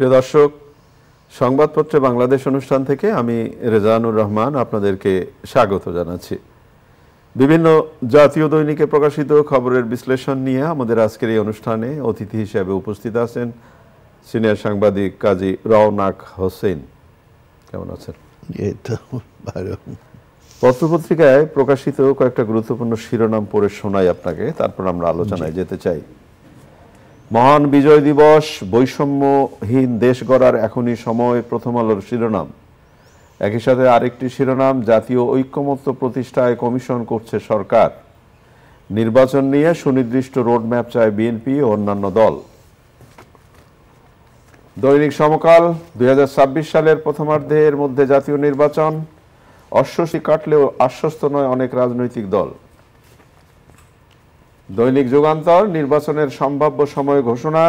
প্রিয় দর্শক, সংবাদপত্রে বাংলাদেশ অনুষ্ঠান থেকে আমি রেজানুর রহমান আপনাদেরকে স্বাগত জানাচ্ছি। বিভিন্ন জাতীয় দৈনিকে প্রকাশিত খবরের বিশ্লেষণ নিয়ে আমাদের আজকের এই অনুষ্ঠানে অতিথি হিসেবে উপস্থিত আছেন সিনিয়র সাংবাদিক কাজী রওনাক হোসেন। কেমন আছেন? এই তো ভালো। পত্রপত্রিকায় প্রকাশিত কয়েকটা গুরুত্বপূর্ণ শিরোনাম পড়ে শোনাই আপনাকে, তারপর আমরা আলোচনায় যেতে চাই। মহান বিজয় দিবস, বৈষম্যহীন দেশ গড়ার এখনই সময়, প্রথম আলোর শিরোনাম। একই সাথে আরেকটি শিরোনাম, জাতীয় ঐক্যমত্য প্রতিষ্ঠায় কমিশন করছে সরকার। নির্বাচন নিয়ে সুনির্দিষ্ট রোডম্যাপ চায় বিএনপি ও অন্যান্য দল। দৈনিক সমকাল, 2026 সালের প্রথমার্ধের মধ্যে জাতীয় নির্বাচন, অস্বস্তি কাটলেও আশ্বস্ত নয় অনেক রাজনৈতিক দল। দৈনিক যুগান্তর, নির্বাচনের সম্ভাব্য সময় ঘোষণা,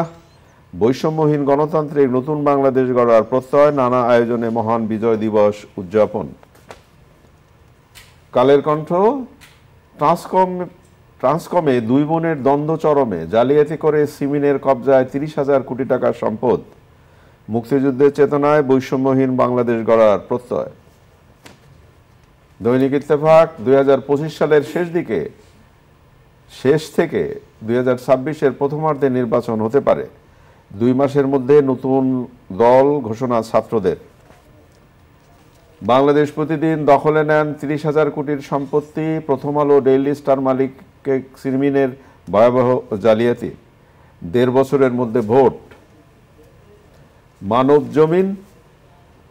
বৈষম্যহীন গণতান্ত্রিক নতুন বাংলাদেশ গড়ার প্রত্যয়, নানা আয়োজনে মহান বিজয় দিবস উদযাপন। কালের কণ্ঠ, ট্রান্সকমে দুই বোনের দ্বন্দ্ব চরমে, জালিয়াতি করে সিমিনের কবজায় 30,000 কোটি টাকার সম্পদ। মুক্তিযুদ্ধের চেতনায় বৈষম্যহীন বাংলাদেশ গড়ার প্রত্যয়। দৈনিক ইত্তেফাক, 2025 সালের শেষ থেকে 2026-এর প্রথমার্ধে নির্বাচন হতে পারে। 2 মাসের মধ্যে নতুন দল ঘোষণা ছাত্রদের। বাংলাদেশ প্রতিদিন, দখলে নেন 30,000 কোটির সম্পত্তি, প্রথম আলো, ডেইলি স্টার মালিককে সিমিনের ভয়াবহ জালিয়াতি, 1.5 বছরের মধ্যে ভোট। মানব জমিন,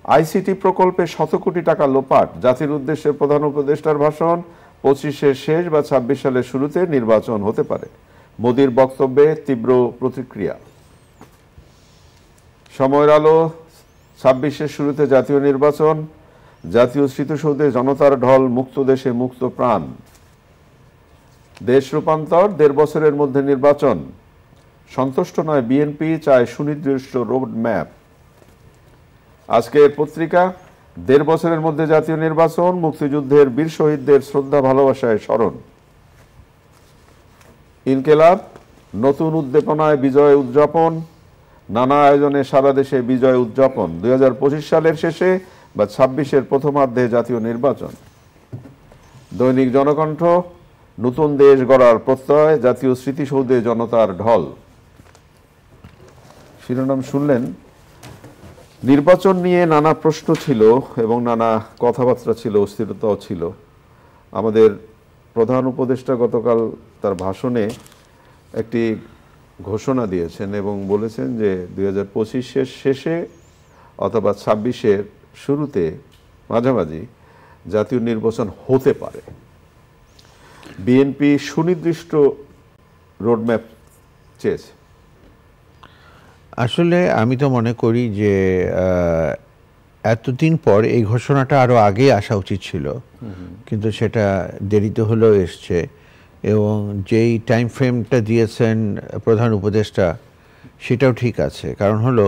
আইসিটি প্রকল্পে 100 কোটি টাকা লোপাট, জাতির উদ্দেশ্যে প্রধান উপদেষ্টার ভাষণ, 25-এর শেষ বা 26 সালের শুরুতে নির্বাচন হতে পারে। মোদির বক্তব্যে তীব্র প্রতিক্রিয়া। সময়ের আলো, 26-এর শুরুতে জাতীয় নির্বাচন, জাতীয় স্মৃতিসৌধে জনতার ঢল, মুক্ত দেশে মুক্ত প্রাণ। দেশ রূপান্তর, 1.5 বছরের মধ্যে নির্বাচন, সন্তুষ্ট নয় বিএনপি, চায় সুনির্দিষ্ট রোড ম্যাপ। আজকের পত্রিকা, 1.5 বছরের মধ্যে জাতীয় নির্বাচন, মুক্তিযুদ্ধের বীর শহীদদের শ্রদ্ধা ভালোবাসায় স্মরণ। ইনকেলাব, নতুন উদ্দীপনায় বিজয় উদযাপন, নানা আয়োজনে সারা দেশে বিজয় উদযাপন, 2025 সালের শেষে বা 26-এর প্রথমার্ধে জাতীয় নির্বাচন। দৈনিক জনকণ্ঠ, নতুন দেশ গড়ার প্রত্যয়, জাতীয় স্মৃতিসৌধে জনতার ঢল। শিরোনাম শুনলেন। নির্বাচন নিয়ে নানা প্রশ্ন ছিল এবং নানা কথাবার্তা ছিল, অস্থিরতাও ছিল। আমাদের প্রধান উপদেষ্টা গতকাল তার ভাষণে একটি ঘোষণা দিয়েছেন এবং বলেছেন যে 2025-এর শেষে অথবা 26-এর শুরুতে মাঝামাঝি জাতীয় নির্বাচন হতে পারে। বিএনপি সুনির্দিষ্ট রোডম্যাপ চেয়েছে। আসলে আমি তো মনে করি যে এতদিন পর এই ঘোষণাটা আরও আগে আসা উচিত ছিল, কিন্তু সেটা দেরিতে হলেও এসছে। এবং যেই টাইম ফ্রেমটা দিয়েছেন প্রধান উপদেষ্টা সেটাও ঠিক আছে। কারণ হলো,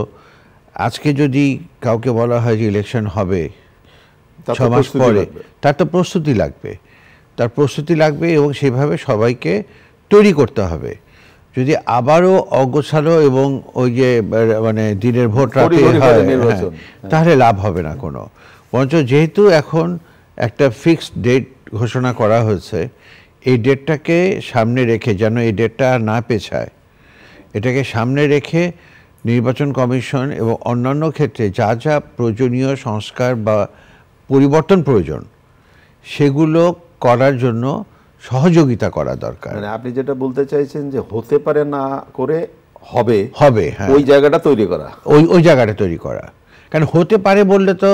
আজকে যদি কাউকে বলা হয় যে ইলেকশন হবে 6 মাস পরে, তার তো প্রস্তুতি লাগবে এবং সেভাবে সবাইকে তৈরি করতে হবে। যদি আবারও অগোছালো এবং ওই যে মানে দিনের ভোট রাতে হয়, তাহলে লাভ হবে না কোনো। বরঞ্চ যেহেতু এখন একটা ফিক্সড ডেট ঘোষণা করা হয়েছে, এই ডেটটাকে সামনে রেখে, যেন এই ডেটটা না পেছায়, এটাকে সামনে রেখে নির্বাচন কমিশন এবং অন্যান্য ক্ষেত্রে যা যা প্রয়োজনীয় সংস্কার বা পরিবর্তন প্রয়োজন সেগুলো করার জন্য সহযোগিতা করা দরকার। মানে আপনি যেটা বলতে চাইছেন যে হতে পারে না করে হবে, হ্যাঁ, ওই জায়গাটা তৈরি করা, ওই জায়গাটা তৈরি করা। কারণ হতে পারে বললে তো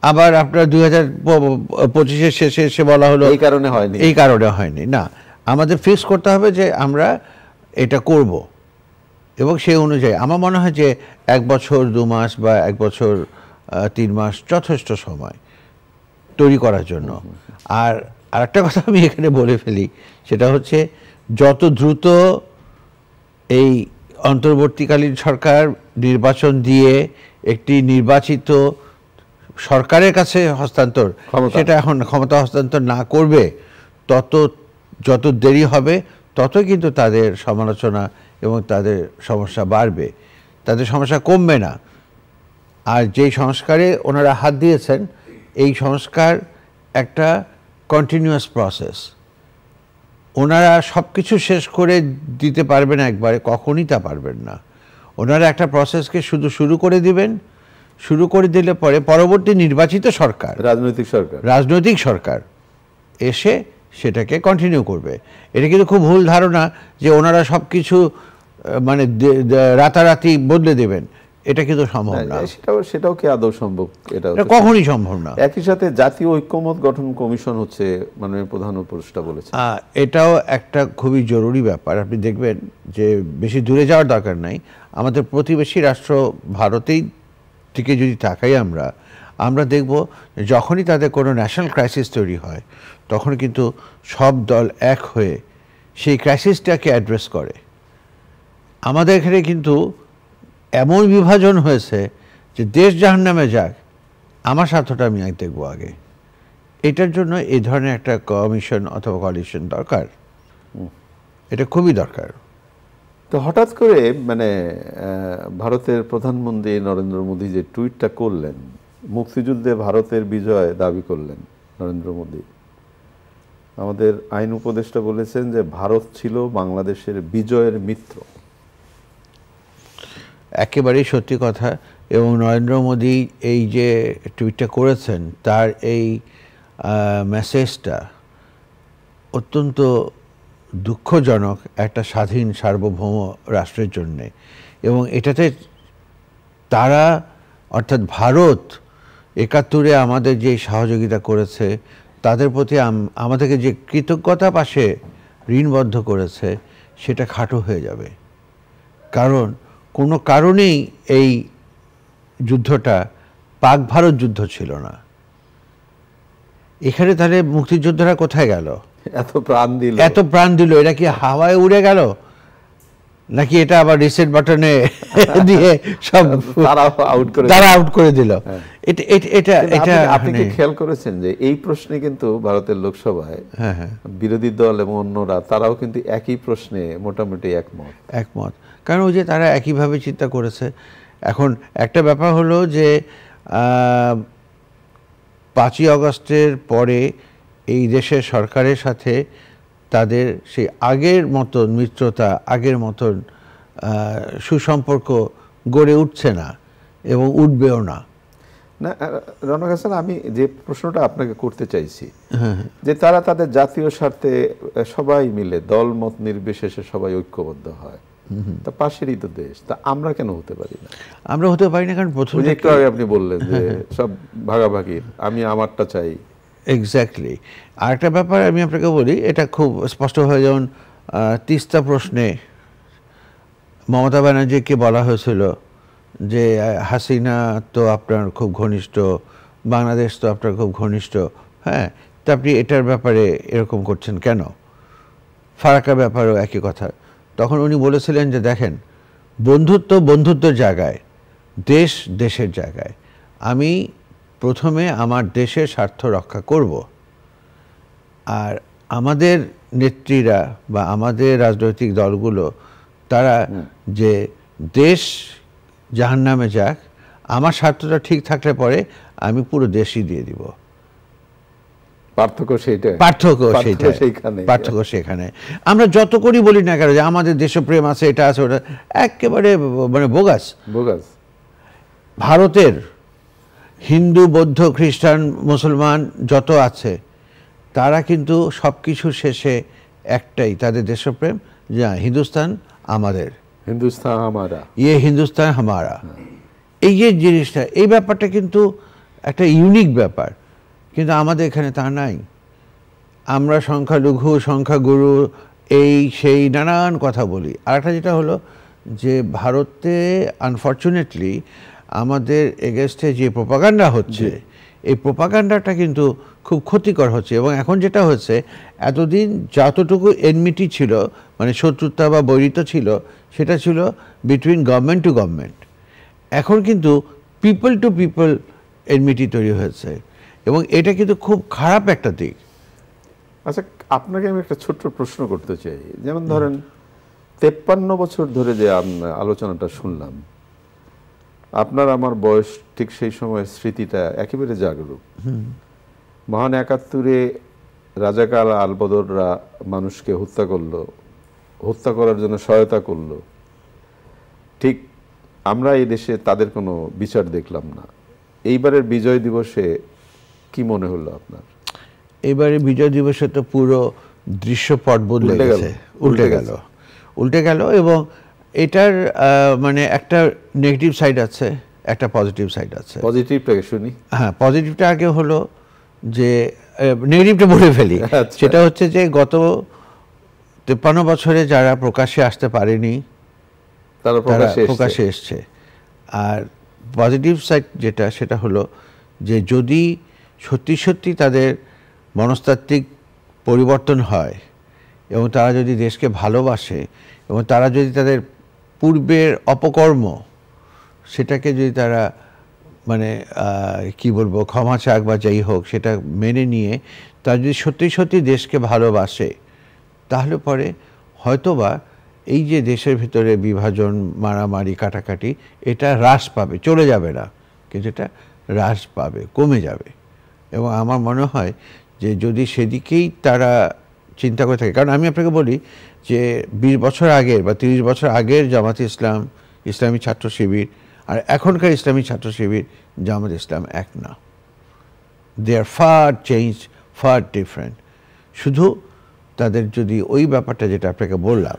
আবার আপনার 2025-এর শেষে এসে বলা হলো এই কারণে হয়নি। না, আমাদের ফিক্স করতে হবে যে আমরা এটা করব এবং সেই অনুযায়ী আমার মনে হয় যে 1 বছর 2 মাস বা 1 বছর 3 মাস যথেষ্ট সময় তৈরি করার জন্য। আর আরেকটা কথা আমি এখানে বলে ফেলি, সেটা হচ্ছে যত দ্রুত এই অন্তর্বর্তীকালীন সরকার নির্বাচন দিয়ে একটি নির্বাচিত সরকারের কাছে হস্তান্তর, সেটা এখন ক্ষমতা হস্তান্তর না করবে, যত দেরি হবে ততই কিন্তু তাদের সমালোচনা এবং তাদের সমস্যা বাড়বে, তাদের সমস্যা কমবে না। আর যেই সংস্কারে ওনারা হাত দিয়েছেন এই সংস্কার একটা কন্টিনিউয়াস প্রসেস। ওনারা সব কিছু শেষ করে দিতে পারবেন একবারে, কখনই তা পারবেন না। ওনারা একটা প্রসেসকে শুরু করে দিবেন, শুরু করে দিলে পরে পরবর্তী নির্বাচিত সরকার, রাজনৈতিক সরকার এসে সেটাকে কন্টিনিউ করবে। এটা কিন্তু খুব ভুল ধারণা যে ওনারা সব কিছু মানে রাতারাতি বদলে দেবেন, এটা কিন্তু সম্ভব না। সেটাও কি আদৌ সম্ভব? এটা কখনই সম্ভব না। একই সাথে জাতীয় ঐক্যমত গঠন কমিশন হচ্ছে মাননীয় প্রধান উপদেষ্টা বলেছেন, এটাও একটা খুবই জরুরি ব্যাপার। আপনি দেখবেন যে বেশি দূরে যাওয়ার দরকার নাই, আমাদের প্রতিবেশী রাষ্ট্র ভারতেই থেকে যদি তাকাই আমরা দেখব যখনই তাদের কোনো ন্যাশনাল ক্রাইসিস তৈরি হয় তখন কিন্তু সব দল এক হয়ে সেই ক্রাইসিসটাকে অ্যাড্রেস করে। আমাদের এখানে কিন্তু এমন বিভাজন হয়েছে যে দেশ জাহান্নামে যাক, আমার স্বার্থটা আমি দেখব আগে। এটার জন্য এই ধরনের একটা কমিশন অথবা কোয়ালিশন দরকার, এটা খুবই দরকার। তো হঠাৎ করে মানে ভারতের প্রধানমন্ত্রী নরেন্দ্র মোদী যে টুইটটা করলেন, মুক্তিযুদ্ধে ভারতের বিজয় দাবি করলেন নরেন্দ্র মোদী। আমাদের আইন উপদেষ্টা বলেছেন যে ভারত ছিল বাংলাদেশের বিজয়ের মিত্র। একেবারেই সত্যি কথা। এবং নরেন্দ্র মোদী এই যে টুইটটা করেছেন তার এই মেসেজটা অত্যন্ত দুঃখজনক একটা স্বাধীন সার্বভৌম রাষ্ট্রের জন্যে। এবং এটাতে তারা অর্থাৎ ভারত ৭১-এ আমাদের যে সহযোগিতা করেছে, তাদের প্রতি আমাদেরকে যে কৃতজ্ঞতা পাশে ঋণবদ্ধ করেছে সেটা খাটো হয়ে যাবে। কারণ কোনো কারণেই এই যুদ্ধটা পাক ভারত যুদ্ধ ছিল না। এখানে তাহলে মুক্তিযোদ্ধারা কোথায় গেল? এত প্রাণ দিল, এটা কি হাওয়ায় উড়ে গেল নাকি এটা আবার রিসেট বাটনে দিয়ে সব তারা আউট করে দিল? এটা আপনি কি খেয়াল করেছেন যে এই প্রশ্নে কিন্তু ভারতের লোকসভায় বিরোধী দল এবং অন্যরা তারাও কিন্তু একই প্রশ্নে মোটামুটি একমত। কারণ ওই যে তারা একইভাবে চিন্তা করেছে। এখন একটা ব্যাপার হলো যে ৫ই আগস্টের পরে এই দেশের সরকারের সাথে তাদের সেই আগের মতন মিত্রতা, আগের মতন সুসম্পর্ক গড়ে উঠছে না এবং উঠবেও না। রওনক হাসান, আমি যে প্রশ্নটা আপনাকে করতে চাইছি যে তারা তাদের জাতীয় স্বার্থে সবাই মিলে দল মত নির্বিশেষে সবাই ঐক্যবদ্ধ হয়, তা পাশেরই তো দেশ, তা আমরা কেন হতে পারি না? আমরা হতে পারি না কারণ প্রথমে একটু আগে আপনি বললেন যে সব ভাগাভাগি, আমি আমারটা চাই। এক্স্যাক্টলি। আরেকটা ব্যাপার আমি আপনাকে বলি, এটা খুব স্পষ্ট হয়। যেমন তিস্তা প্রশ্নে মমতা ব্যানার্জিকে বলা হয়েছিল যে হাসিনা তো আপনার খুব ঘনিষ্ঠ, বাংলাদেশ তো আপনার খুব ঘনিষ্ঠ, হ্যাঁ, তা আপনি এটার ব্যাপারে এরকম করছেন কেন? ফারাক্কার ব্যাপারেও একই কথা। তখন উনি বলেছিলেন যে দেখেন, বন্ধুত্বের জায়গায়, দেশ দেশের জায়গায় আমি প্রথমে আমার দেশের স্বার্থ রক্ষা করব, আর আমাদের নেত্রীরা বা আমাদের রাজনৈতিক দলগুলো তারা যে দেশ জাহান্নামে যাক, আমার স্বার্থটা ঠিক থাকলে পরে আমি পুরো দেশই দিয়ে দিব। পার্থক্য সেখানে। আমরা যত করি বলি না কেন যে আমাদের দেশপ্রেম আছে, এটা আছে, ওটা একেবারে মানে বোগাস। ভারতের হিন্দু, বৌদ্ধ, খ্রিস্টান, মুসলমান যত আছে তারা কিন্তু সব কিছু শেষে একটাই তাদের দেশপ্রেম, যা হিন্দুস্তান আমাদের, হিন্দুস্তান হামারা। এই যে জিনিসটা, এই ব্যাপারটা কিন্তু একটা ইউনিক ব্যাপার, কিন্তু আমাদের এখানে তা নাই। আমরা সংখ্যালঘু, সংখ্যাগুরু, এই সেই নানান কথা বলি। আর একটা যেটা হলো যে ভারতে আনফর্চুনেটলি আমাদের এগেনস্টে যে প্রোপাগান্ডা হচ্ছে, এই প্রোপাগান্ডাটা কিন্তু খুব ক্ষতিকর হচ্ছে। এবং এখন যেটা হচ্ছে, এতদিন যতটুকু এনমিটি ছিল, মানে শত্রুতা বা বৈরিতা ছিল, সেটা ছিল বিটুইন গভর্নমেন্ট টু গভর্নমেন্ট। এখন কিন্তু পিপল টু পিপল এনমিটি তৈরি হয়েছে, এবং এটা কিন্তু খুব খারাপ একটা দিক। আচ্ছা, আপনাকে আমি একটা ছোট্ট প্রশ্ন করতে চাই। যেমন ধরেন 53 বছর ধরে যে আলোচনাটা শুনলাম, আপনার আমার বয়স ঠিক সেই সময় স্মৃতিটা একেবারে জাগরুক। মহান ৭১-এ রাজাকার আলবদররা মানুষকে হত্যা করলো, হত্যা করার জন্য সহায়তা করলো। ঠিক আমরা এই দেশে তাদের কোনো বিচার দেখলাম না। এইবারের বিজয় দিবসে কি মনে হলো আপনার? এবারে বিজয় দিবসে তো পুরো দৃশ্যপট বদলে গেছে, উল্টে গেল। এবং এটার মানে একটা নেগেটিভ সাইড আছে, একটা পজিটিভ সাইড আছে। পজিটিভটাকে শুনি। হ্যাঁ, পজিটিভটা আগে হলো যে, নেগেটিভটা বলে ফেলি। সেটা হচ্ছে যে গত ৫৩ বছরে যারা প্রকাশ্যে আসতে পারেনি তারা প্রকাশ্যে এসছে। আর পজিটিভ সাইড যেটা, সেটা হলো যে যদি সত্যি সত্যি তাদের মনস্তাত্ত্বিক পরিবর্তন হয় এবং তারা যদি দেশকে ভালোবাসে এবং তারা যদি তাদের পূর্বের অপকর্ম সেটাকে যদি তারা মানে কি বলবো, ক্ষমা চাক বা যাই হোক, সেটা মেনে নিয়ে তারা যদি সত্যি সত্যি দেশকে ভালোবাসে, তাহলে পরে হয়তোবা এই যে দেশের ভিতরে বিভাজন, মারামারি, কাটাকাটি, এটা হ্রাস পাবে, চলে যাবে না, কিন্তু এটা হ্রাস পাবে, কমে যাবে। এবং আমার মনে হয় যে যদি সেদিকেই তারা চিন্তা করে থাকে, কারণ আমি আপনাকে বলি যে ২০ বছর আগের বা ৩০ বছর আগের জামাত ইসলাম, ইসলামী ছাত্র শিবির আর এখনকার ইসলামী ছাত্র শিবির, জামাত ইসলাম এক না। দে আর ফার চেঞ্জ, ফার ডিফারেন্ট। শুধু তাদের যদি ওই ব্যাপারটা যেটা আপনাকে বললাম,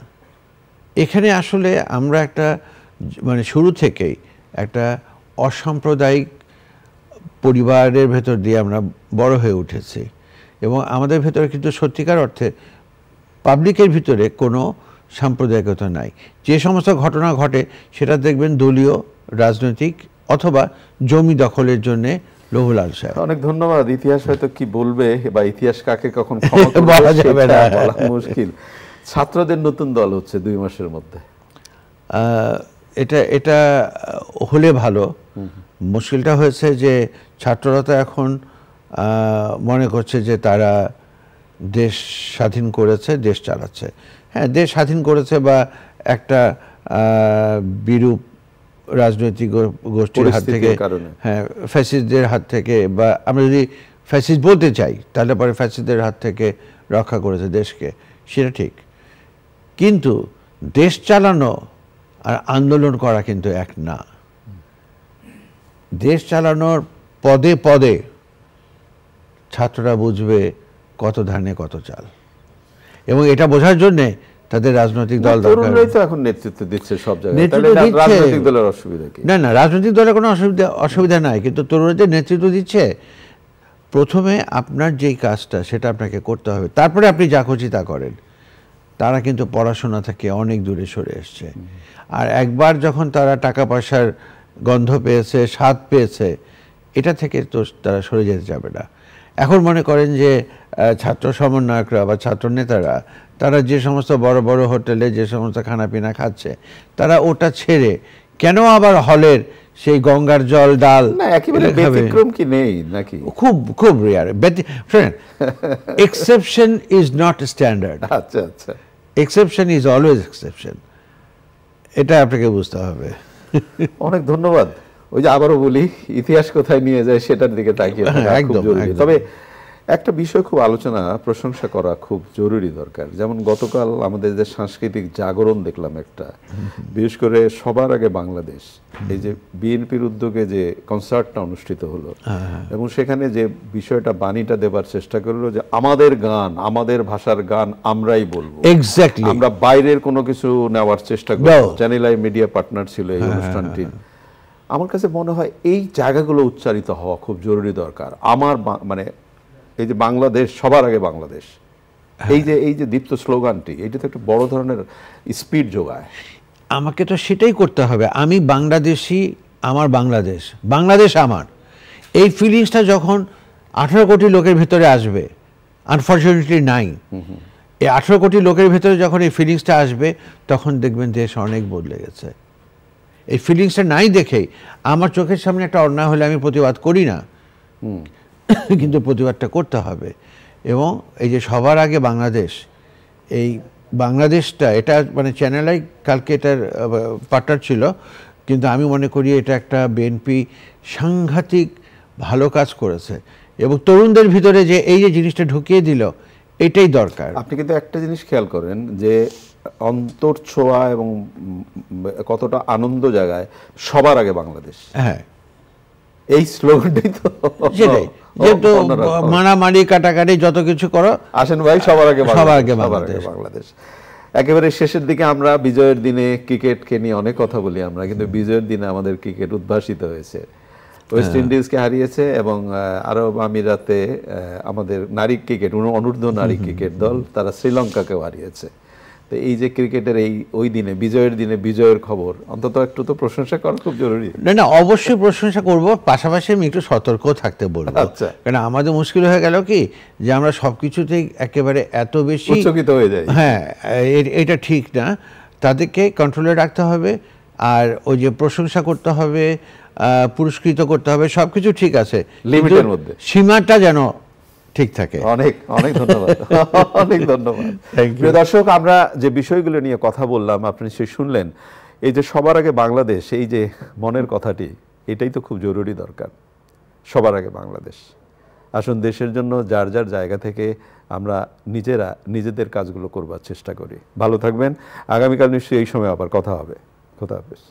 এখানে আসলে আমরা একটা মানে শুরু থেকেই একটা অসাম্প্রদায়িক পরিবারের ভেতর দিয়ে আমরা বড় হয়ে উঠেছি এবং আমাদের ভেতরে কিন্তু সত্যিকার অর্থে পাবলিকের ভিতরে কোনো সাম্প্রদায়িকতা নাই। যে সমস্ত ঘটনা ঘটে সেটা দেখবেন দলীয়, রাজনৈতিক অথবা জমি দখলের জন্য লহুলাল সাহেব। অনেক ধন্যবাদ। ইতিহাস হয়তো কি বলবে বা ইতিহাস কাকে কখন ক্ষমা করবে বলা যাবে না, বলা মুশকিল। ছাত্রদের নতুন দল হচ্ছে ২ মাসের মধ্যে। এটা হলে ভালো। মুশকিলটা হয়েছে যে ছাত্ররা তো এখন মনে করছে যে তারা দেশ স্বাধীন করেছে, দেশ চালাচ্ছে। হ্যাঁ, দেশ স্বাধীন করেছে বা একটা বিরূপ রাজনৈতিক গোষ্ঠীর হাত থেকে, হ্যাঁ, ফ্যাসিস্টদের হাত থেকে, বা আমরা যদি ফ্যাসিস্ট বলতে চাই তাহলে পরে ফ্যাসিস্টদের হাত থেকে রক্ষা করেছে দেশকে, সেটা ঠিক। কিন্তু দেশ চালানো আর আন্দোলন করা কিন্তু এক না। দেশ চালানোর পদে পদে ছাত্ররা বুঝবে কত ধানে কত চাল, এবং এটা বোঝার জন্যে তাদের রাজনৈতিক দল দরকার। তরুণরাই তো এখন নেতৃত্ব দিচ্ছে সব জায়গায়, তাহলে রাজনৈতিক দলের অসুবিধা কি? না, রাজনৈতিক দলের কোনো অসুবিধা নাই, কিন্তু তরুণদের নেতৃত্ব দিচ্ছে। প্রথমে আপনার যেই কাজটা সেটা আপনাকে করতে হবে, তারপরে আপনি যা খুশি তা করেন। তারা কিন্তু পড়াশোনা থেকে অনেক দূরে সরে এসছে, আর একবার যখন তারা টাকা পয়সার গন্ধ পেয়েছে, স্বাদ পেয়েছে, এটা থেকে তো তারা সরে যেতে যাবে না। এখন মনে করেন যে ছাত্র সমন্বয়করা বা ছাত্র নেতারা তারা যে সমস্ত বড় বড় হোটেলে যে সমস্ত খানাপিনা খাচ্ছে, তারা ওটা ছেড়ে কেন আবার হলের সেই গঙ্গার জল ডাল ব্যতিক্রম কি নেই নাকি? খুব rare. Exception is not standard. আচ্ছা আচ্ছা, এক্সেপশন ইজ অলওয়েজ এক্সেপশন, এটা আপনাকে বুঝতে হবে। অনেক ধন্যবাদ। ওই যে আবারও বলি, ইতিহাস কোথায় নিয়ে যায় সেটার দিকে তাকিয়ে খুব জরুরি। তবে একটা বিষয় খুব আলোচনা, প্রশংসা করা খুব জরুরি দরকার। যেমন গতকাল আমাদের যে সাংস্কৃতিক জাগরণ দেখলাম একটা, বিশেষ করে সবার আগে বাংলাদেশ, এই যে বিএনপির উদ্যোগে যে কনসার্টটা অনুষ্ঠিত হলো, এবং সেখানে যে বিষয়টা বাণীটা দেবার চেষ্টা করলো যে আমাদের গান, আমাদের ভাষার গান আমরাই বলবো, এক্স্যাক্টলি, আমরা বাইরের কোনো কিছু নেওয়ার চেষ্টা করবো। চ্যানেল আই মিডিয়া পার্টনার ছিল এই অনুষ্ঠানটি। আমার কাছে মনে হয় এই জায়গাগুলো উচ্চারিত হওয়া খুব জরুরি দরকার। আমার মানে এই যে বাংলাদেশ, সবার আগে বাংলাদেশ, এই যে দীপ্ত স্লোগানটি, এটা তো একটা বড় ধরনের স্পিড যোগায়। আমাকে তো সেটাই করতে হবে। আমি বাংলাদেশি, আমার বাংলাদেশ, বাংলাদেশ আমার, এই ফিলিংসটা যখন 18 কোটি লোকের ভেতরে আসবে, আনফর্চুনেটলি নাই, এই 18 কোটি লোকের ভেতরে যখন এই ফিলিংসটা আসবে, তখন দেখবেন দেশ অনেক বদলে গেছে। এই ফিলিংসটা নাই দেখেই আমার চোখের সামনে একটা অন্যায় হলে আমি প্রতিবাদ করি না, কিন্তু প্রতিবাদটা করতে হবে। এবং এই যে সবার আগে বাংলাদেশ, এই বাংলাদেশটা, এটা মানে চ্যানেল আই কালকে এটার পার্টনার ছিল, কিন্তু আমি মনে করি এটা একটা বিএনপি সাংঘাতিক ভালো কাজ করেছে, এবং তরুণদের ভিতরে যে এই যে জিনিসটা ঢুকিয়ে দিল, এটাই দরকার। আপনি কিন্তু একটা জিনিস খেয়াল করেন যে অন্তর ছোঁয়া এবং কতটা আনন্দ জায়গায় সবার আগে বাংলাদেশ, হ্যাঁ এই স্লোগানটাই তো সেটাই, যেহেতু মারামারি কাটাকাটি যত কিছু করো, আসেন ভাই সবার আগে সবার আগে বাংলাদেশ। একেবারে শেষের দিকে আমরা বিজয়ের দিনে ক্রিকেটকে নিয়ে অনেক কথা বলি আমরা, কিন্তু বিজয়ের দিনে আমাদের ক্রিকেট উদ্ভাসিত হয়েছে, ওয়েস্ট ইন্ডিজকে হারিয়েছে এবং আরব আমিরাতে আমাদের নারী ক্রিকেট অনূর্ধ্ব নারী ক্রিকেট দল তারা শ্রীলঙ্কাকেও হারিয়েছে। তো এই যে ক্রিকেটের ওই দিনে বিজয়ের দিনে বিজয়ের খবর, অন্তত একটু তো প্রশংসা করা খুব জরুরি। না অবশ্যই প্রশংসা করব, পাশাপাশি আমি একটু সতর্ক থাকতে বলবো। আচ্ছা, কারণ আমাদের মুশকিল হয়ে গেল কি যে আমরা সবকিছুতেই একেবারে এত বেশি উচ্চকিত হয়ে যাই। হ্যাঁ, এটা ঠিক না, তাদেরকে কন্ট্রোলে রাখতে হবে, আর ওই যে প্রশংসা করতে হবে, পুরস্কৃত করতে হবে, সবকিছু ঠিক আছে, লিমিটের মধ্যে, সীমাটা যেন ঠিক থাকে। অনেক অনেক ধন্যবাদ। অনেক ধন্যবাদ। প্রিয় দর্শক, আমরা যে বিষয়গুলো নিয়ে কথা বললাম আপনি সে শুনলেন, এই যে সবার আগে বাংলাদেশ, এই যে মনের কথাটি, এটাই তো খুব জরুরি দরকার, সবার আগে বাংলাদেশ। আসুন দেশের জন্য যার যার জায়গা থেকে আমরা নিজেরা নিজেদের কাজগুলো করবার চেষ্টা করি। ভালো থাকবেন, আগামীকাল নিশ্চয়ই এই সময় আবার কথা হবে। খোদা হাফেজ।